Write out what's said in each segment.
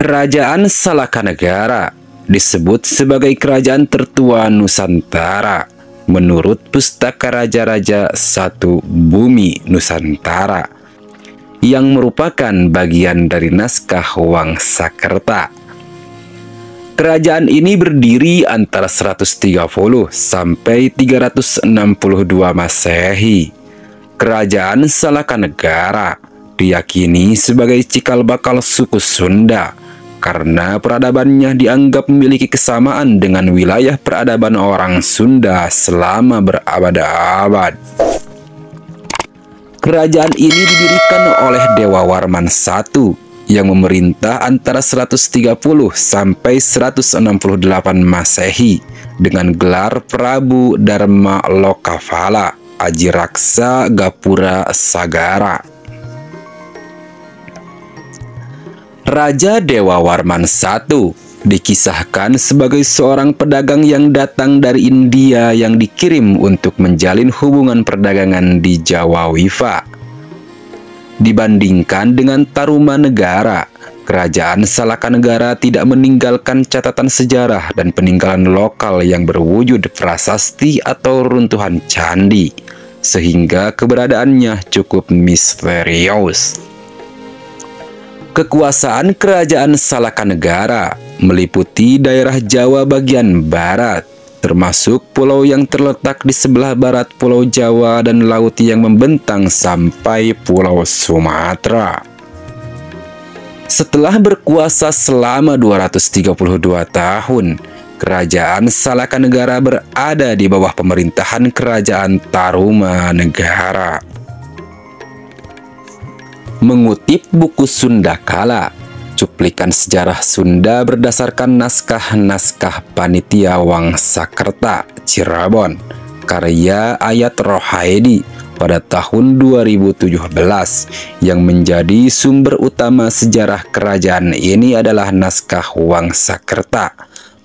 Kerajaan Salakanegara disebut sebagai kerajaan tertua Nusantara menurut Pustaka Raja-Raja I Bumi Nusantara yang merupakan bagian dari naskah Wangsakerta. Kerajaan ini berdiri antara 130 sampai 362 Masehi. Kerajaan Salakanegara diyakini sebagai cikal bakal suku Sunda karena peradabannya dianggap memiliki kesamaan dengan wilayah peradaban orang Sunda selama berabad-abad. Kerajaan ini didirikan oleh Dewa Warman I yang memerintah antara 130 sampai 168 Masehi dengan gelar Prabu Dharma Lokafala Ajiraksa Gapura Sagara. Raja Dewa Warman I dikisahkan sebagai seorang pedagang yang datang dari India yang dikirim untuk menjalin hubungan perdagangan di Jawa Wifa. Dibandingkan dengan Tarumanegara, kerajaan Salakanegara tidak meninggalkan catatan sejarah dan peninggalan lokal yang berwujud prasasti atau runtuhan candi, sehingga keberadaannya cukup misterius. Kekuasaan kerajaan Salakanegara meliputi daerah Jawa bagian barat, termasuk pulau yang terletak di sebelah barat Pulau Jawa dan laut yang membentang sampai Pulau Sumatera. Setelah berkuasa selama 232 tahun, kerajaan Salakanegara berada di bawah pemerintahan kerajaan Tarumanegara. Mengutip buku Sunda Kala, cuplikan sejarah Sunda berdasarkan naskah-naskah Panitia Wangsakerta Cirebon, karya Ayat Rohaidi pada tahun 2017, yang menjadi sumber utama sejarah kerajaan ini adalah naskah Wangsakerta,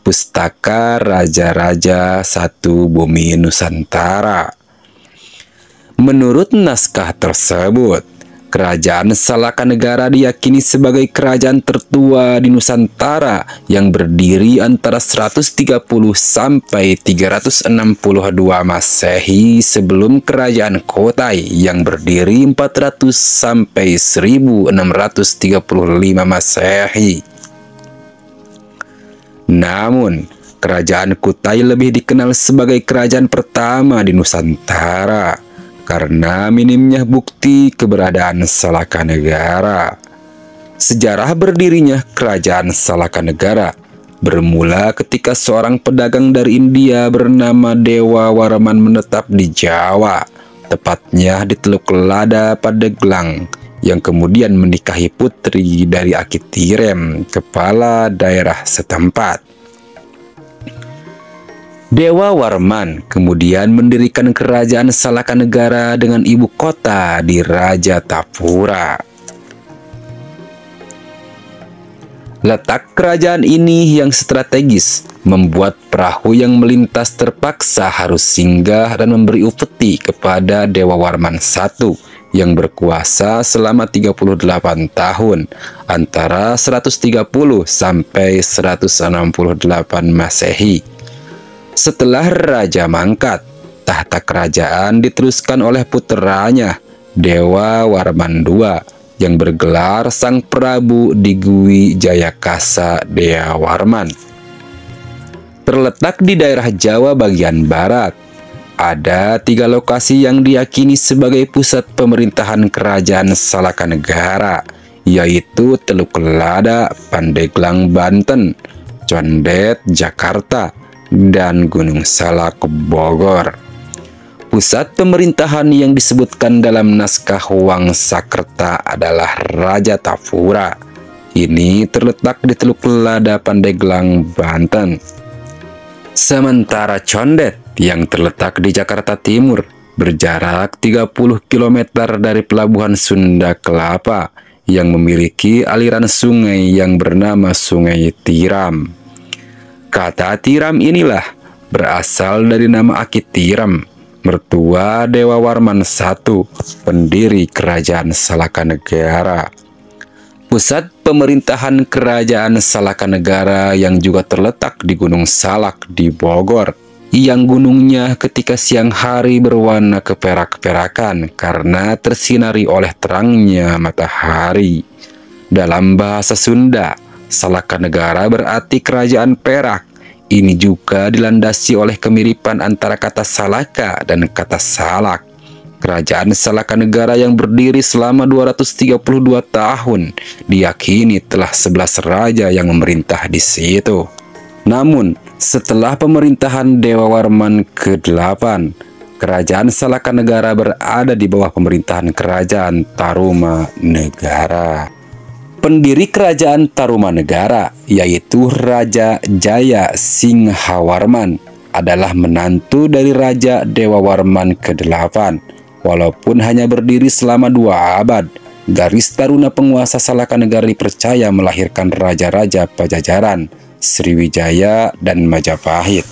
Pustaka Raja-Raja I Bumi Nusantara. Menurut naskah tersebut, kerajaan Salakanegara diyakini sebagai kerajaan tertua di Nusantara yang berdiri antara 130 sampai 362 Masehi sebelum kerajaan Kotai yang berdiri 400 sampai 1635 Masehi. Namun, kerajaan Kutai lebih dikenal sebagai kerajaan pertama di Nusantara karena minimnya bukti keberadaan Salakanegara. Sejarah berdirinya kerajaan Salakanegara bermula ketika seorang pedagang dari India bernama Dewa Warman menetap di Jawa, tepatnya di Teluk Lada Pandeglang, yang kemudian menikahi putri dari Akitirem, kepala daerah setempat. Dewa Warman kemudian mendirikan kerajaan Salakanegara dengan ibu kota di Rajatapura. Letak kerajaan ini yang strategis membuat perahu yang melintas terpaksa harus singgah dan memberi upeti kepada Dewa Warman I yang berkuasa selama 38 tahun antara 130 sampai 168 Masehi. Setelah raja mangkat, tahta kerajaan diteruskan oleh puteranya, Dewa Warman II, yang bergelar Sang Prabu Digwi Jayakasa Dea Warman. Terletak di daerah Jawa bagian barat, ada 3 lokasi yang diyakini sebagai pusat pemerintahan kerajaan Salakanegara, yaitu Teluk Lada, Pandeglang, Banten, Condet, Jakarta, dan Gunung Salak, Bogor. Pusat pemerintahan yang disebutkan dalam naskah Wangsakerta adalah Rajatapura. Ini terletak di Teluk Lada, Pandeglang, Banten. Sementara Condet yang terletak di Jakarta Timur berjarak 30 km dari pelabuhan Sunda Kelapa yang memiliki aliran sungai yang bernama Sungai Tiram. Kata tiram inilah berasal dari nama Akitirem, mertua Dewa Warman I, pendiri kerajaan Salakanegara. Pusat pemerintahan Kerajaan Salakanegara yang juga terletak di Gunung Salak di Bogor, yang gunungnya ketika siang hari berwarna keperak-perakan karena tersinari oleh terangnya matahari. Dalam bahasa Sunda, Salakanegara berarti kerajaan perak. Ini juga dilandasi oleh kemiripan antara kata Salaka dan kata Salak. Kerajaan Salakanegara yang berdiri selama 232 tahun diyakini telah 11 raja yang memerintah di situ. Namun, setelah pemerintahan Dewa Warman ke-8, Kerajaan Salakanegara berada di bawah pemerintahan Kerajaan Tarumanegara. Pendiri Kerajaan Tarumanegara, yaitu Raja Jaya Singhawarman, adalah menantu dari Raja Dewa Warman ke-8. Walaupun hanya berdiri selama 2 abad, garis taruna penguasa Salakanegara dipercaya melahirkan raja-raja Pajajaran, Sriwijaya, dan Majapahit.